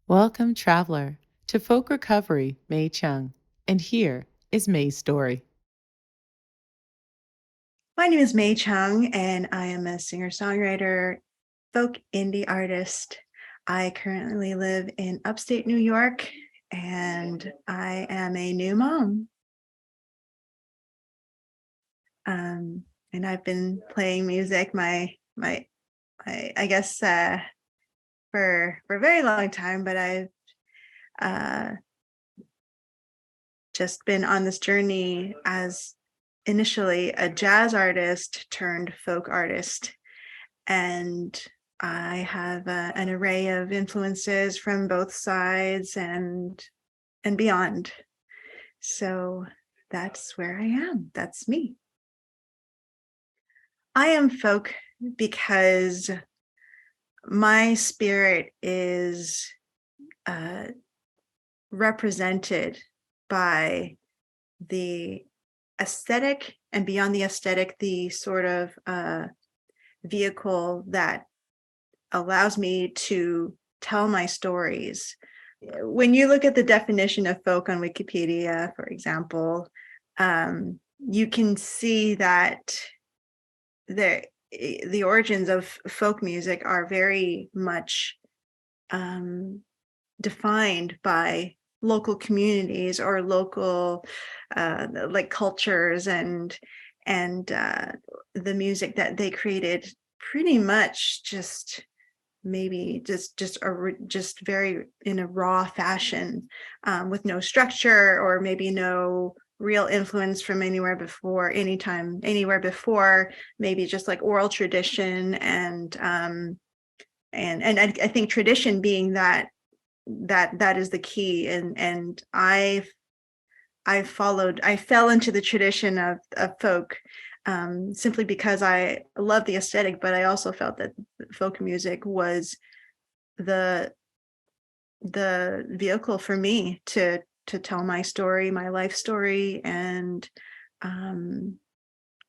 Welcome, traveler, to Folk Recovery, May Cheung. And here is May's story. My name is May Cheung, and I am a singer-songwriter, folk indie artist. I currently live in upstate New York, and I am a new mom. And I've been playing music I guess for a very long time, but I've uh, just been on this journey as initially a jazz artist turned folk artist. And I have an array of influences from both sides and beyond. So that's where I am. That's me. I am folk because my spirit is represented by the aesthetic, and beyond the aesthetic, the sort of vehicle that allows me to tell my stories. When you look at the definition of folk on Wikipedia, for example, you can see that the origins of folk music are very much defined by local communities or local like cultures and the music that they created pretty much just very in a raw fashion, with no structure or maybe no real influence from anywhere before, maybe just like oral tradition and I think tradition being that is the key. And I fell into the tradition of folk, simply because I love the aesthetic, but I also felt that folk music was the vehicle for me to tell my story, my life story, and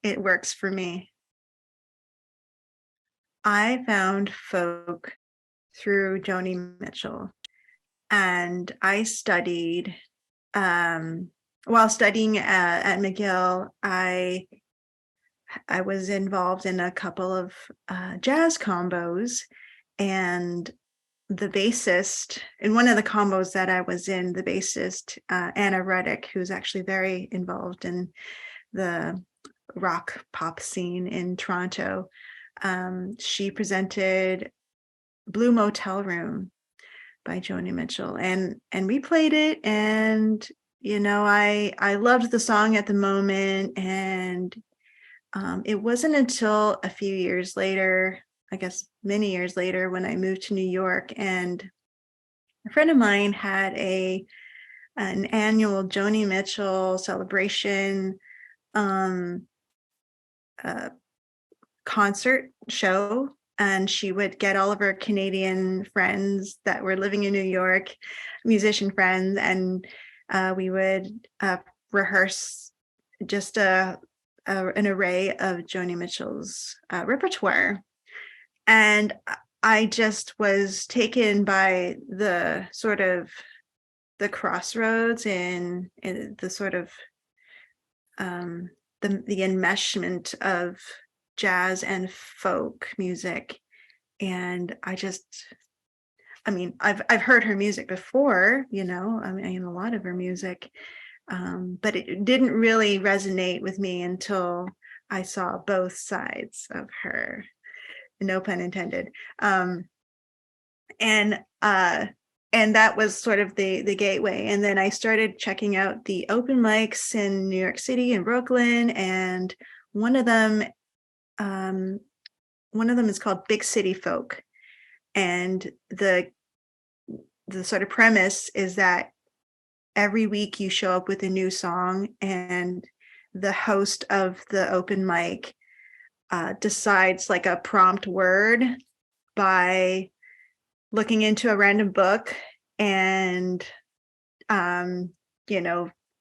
it works for me. I found folk through Joni Mitchell, and I studied while studying at McGill. I was involved in a couple of jazz combos, and the bassist in one of the combos that I was in, the bassist Anna Reddick, who's actually very involved in the rock pop scene in Toronto, she presented Blue Motel Room by Joni Mitchell, and we played it, and I loved the song at the moment, and it wasn't until a few years later, I guess many years later, when I moved to New York, and a friend of mine had an annual Joni Mitchell celebration concert show, and she would get all of her Canadian friends that were living in New York, musician friends, and we would rehearse just an array of Joni Mitchell's repertoire. And I just was taken by the sort of the crossroads in the sort of the enmeshment of jazz and folk music. And I've heard her music before, a lot of her music, but it didn't really resonate with me until I saw both sides of her, no pun intended. And that was sort of the gateway. And then I started checking out the open mics in New York City and Brooklyn, and one of them is called Big City Folk, and the sort of premise is that every week you show up with a new song, and the host of the open mic decides like a prompt word by looking into a random book and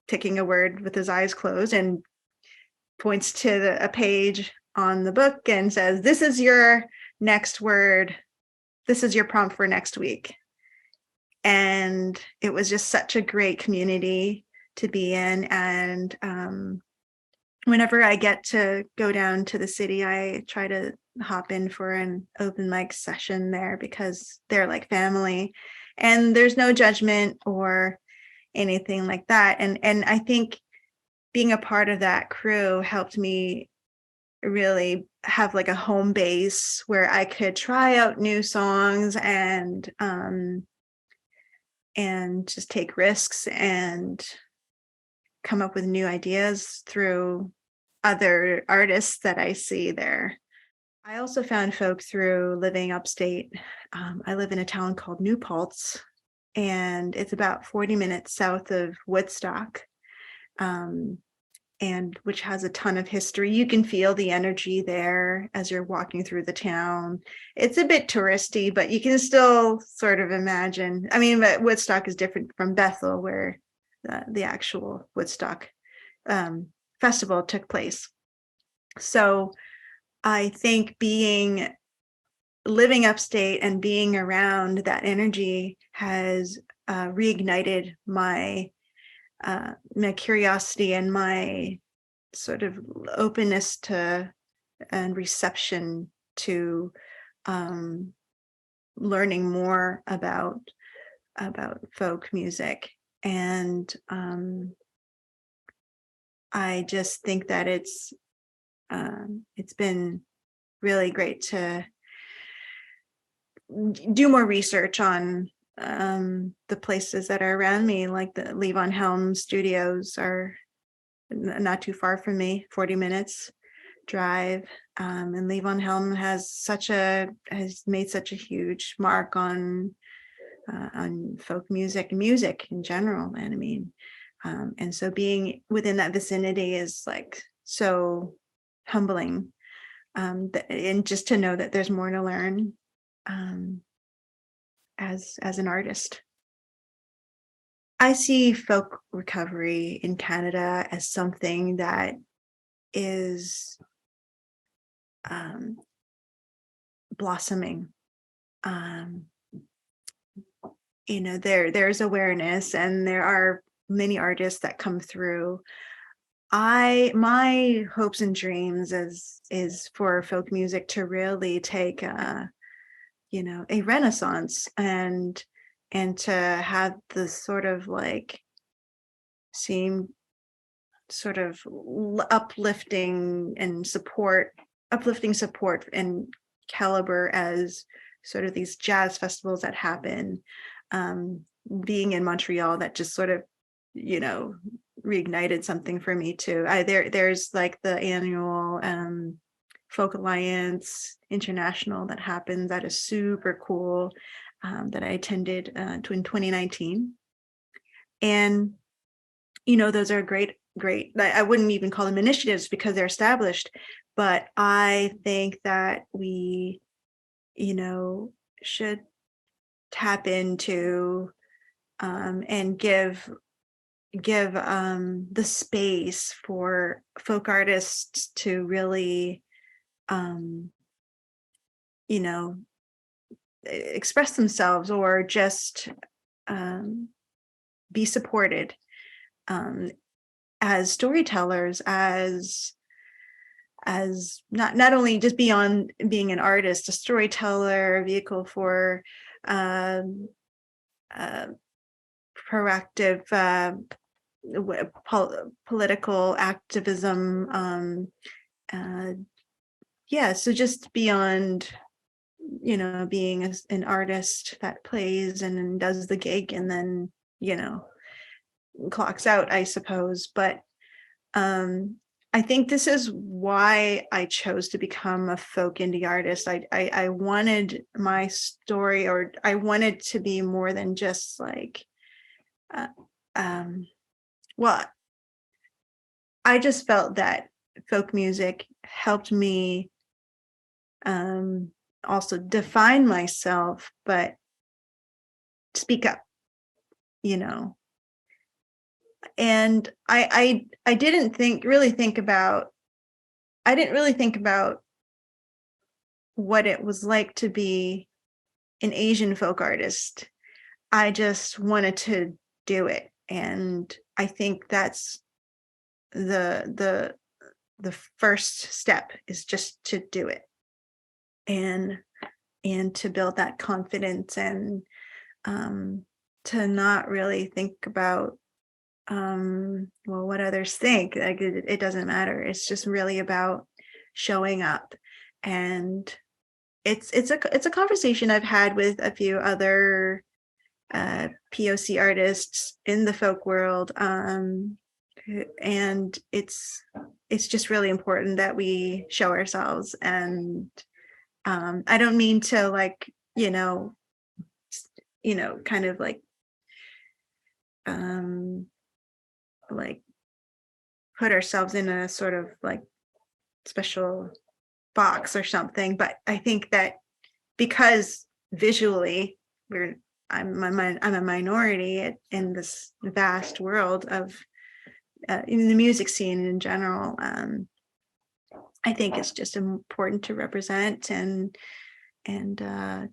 picking a word with his eyes closed, and points to a page on the book and says, "This is your next word. This is your prompt for next week." And it was just such a great community to be in. And whenever I get to go down to the city, I try to hop in for an open mic session there because they're like family and there's no judgment or anything like that. And I think being a part of that crew helped me really have like a home base where I could try out new songs and just take risks and come up with new ideas through other artists that I see there. I also found folk through living upstate. I live in a town called New Paltz, and it's about 40 minutes south of Woodstock, and which has a ton of history. You can feel the energy there as you're walking through the town. It's a bit touristy, but you can still sort of imagine. I mean, but Woodstock is different from Bethel, where the actual Woodstock festival took place. So I think living upstate and being around that energy has reignited my curiosity and my sort of openness to and reception to learning more about folk music. And I just think that it's been really great to do more research on the places that are around me, like the Levon Helm studios are not too far from me, 40 minutes drive. And Levon Helm has made such a huge mark on folk music and music in general. And I mean, and so being within that vicinity is like so humbling, and just to know that there's more to learn as an artist. I see folk recovery in Canada as something that is blossoming. There's awareness, and there are many artists that come through. My hopes and dreams is for folk music to really take a renaissance and to have the sort of like seem sort of uplifting support and caliber as sort of these jazz festivals that happen. Being in Montreal, that just sort of reignited something for me too. There's like the annual Folk Alliance International that happens, that is super cool, that I attended in 2019. And those are great. I wouldn't even call them initiatives because they're established, but I think that we should tap into and give the space for folk artists to really express themselves, or just be supported as storytellers, as not only just beyond being an artist, a storyteller, a vehicle for proactive political activism. So just beyond being an artist that plays and does the gig and then clocks out, I suppose. But I think this is why I chose to become a folk indie artist. I wanted my story, or I wanted to be more than just like I just felt that folk music helped me also define myself, but speak up, and I didn't really think about what it was like to be an Asian folk artist I just wanted to do it. And I think that's the first step, is just to do it, and to build that confidence, and to not really think about well, what others think. Like, it doesn't matter. It's just really about showing up. And it's a conversation I've had with a few other POC artists in the folk world, and it's just really important that we show ourselves. And I don't mean to, like, kind of like put ourselves in a sort of like special box or something, but I think that because visually I'm a minority in this vast world of in the music scene in general. I think it's just important to represent, and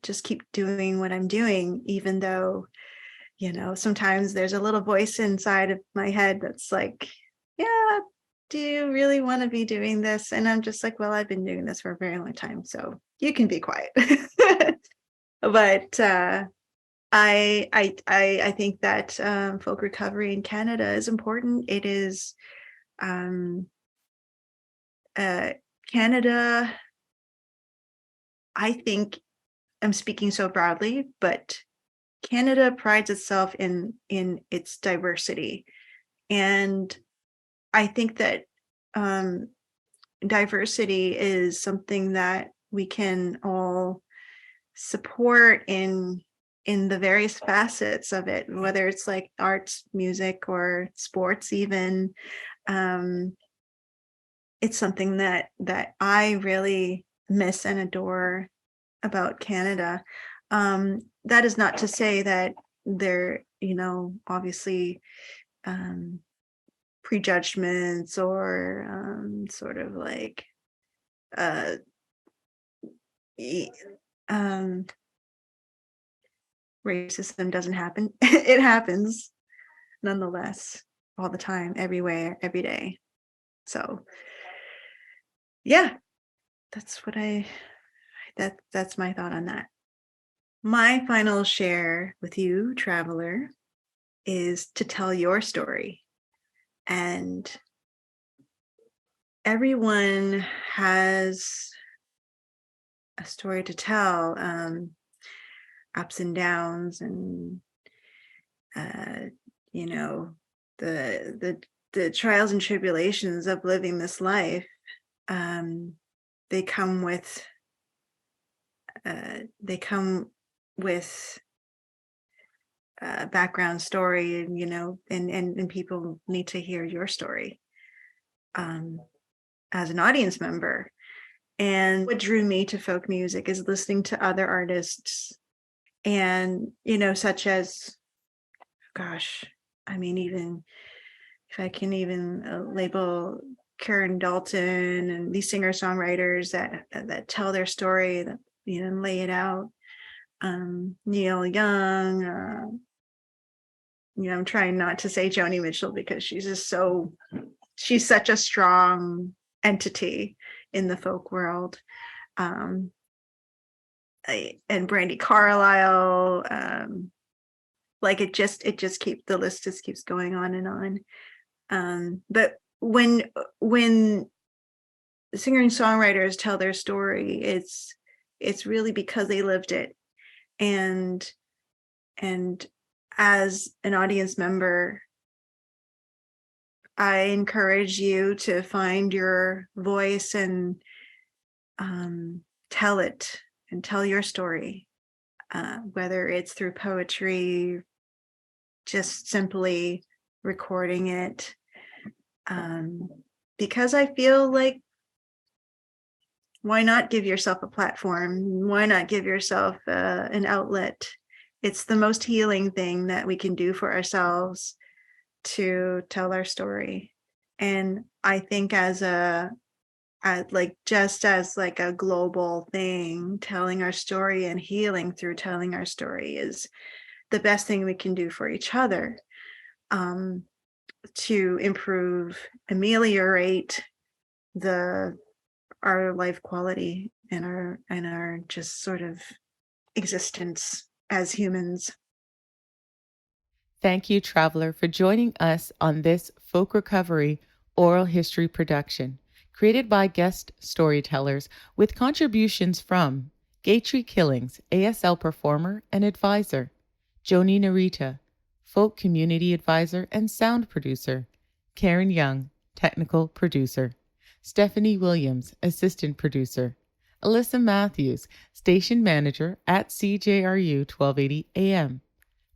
just keep doing what I'm doing, even though sometimes there's a little voice inside of my head that's like, yeah, do you really want to be doing this? And I'm just like, well, I've been doing this for a very long time, so you can be quiet. But I think that folk recovery in Canada is important. It is Canada. I think I'm speaking so broadly, but Canada prides itself in its diversity, and I think that diversity is something that we can all support in the various facets of it, whether it's like arts, music, or sports even. It's something that I really miss and adore about Canada. That is not to say that there, obviously prejudgments or sort of like racism doesn't happen. It happens nonetheless, all the time, everywhere, every day. So yeah, that's what that's my thought on that. My final share with you, traveler, is to tell your story. And everyone has a story to tell, ups and downs, and you know the trials and tribulations of living this life. They come with background story, and people need to hear your story as an audience member. And what drew me to folk music is listening to other artists, and such as, gosh, I mean, even if I can even label Karen Dalton and these singer-songwriters that tell their story, that and lay it out. Neil Young, I'm trying not to say Joni Mitchell, because she's such a strong entity in the folk world. And Brandi Carlile, like it just keeps, the list just keeps going on and on. But when singer and songwriters tell their story, it's really because they lived it. And as an audience member, I encourage you to find your voice and tell it, and tell your story, whether it's through poetry, just simply recording it, because I feel like, why not give yourself a platform? Why not give yourself an outlet? It's the most healing thing that we can do for ourselves, to tell our story. And I think just as like a global thing, telling our story and healing through telling our story is the best thing we can do for each other, to improve, ameliorate our life quality and our just sort of existence as humans. Thank you, traveler, for joining us on this folk recovery oral history production, created by guest storytellers with contributions from Gaitrie Killings, ASL performer and advisor, Joni NehRita, folk community advisor and sound producer, Karen Young, technical producer, Stephanie Williams, assistant producer, Alyssa Matthews, station manager at CJRU 1280 AM,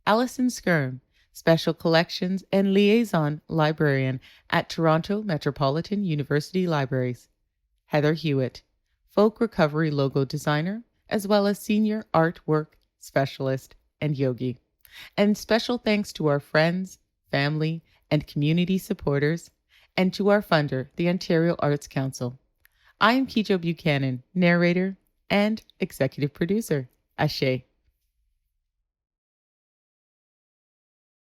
Allison Skirm, Special Collections and Liaison Librarian at Toronto Metropolitan University Libraries, Heather Hewitt, Folk Recovery Logo Designer, as well as Senior Artwork Specialist and Yogi. And special thanks to our friends, family, and community supporters, and to our funder, the Ontario Arts Council. I am Kijo Buchanan, narrator and executive producer. Ashe.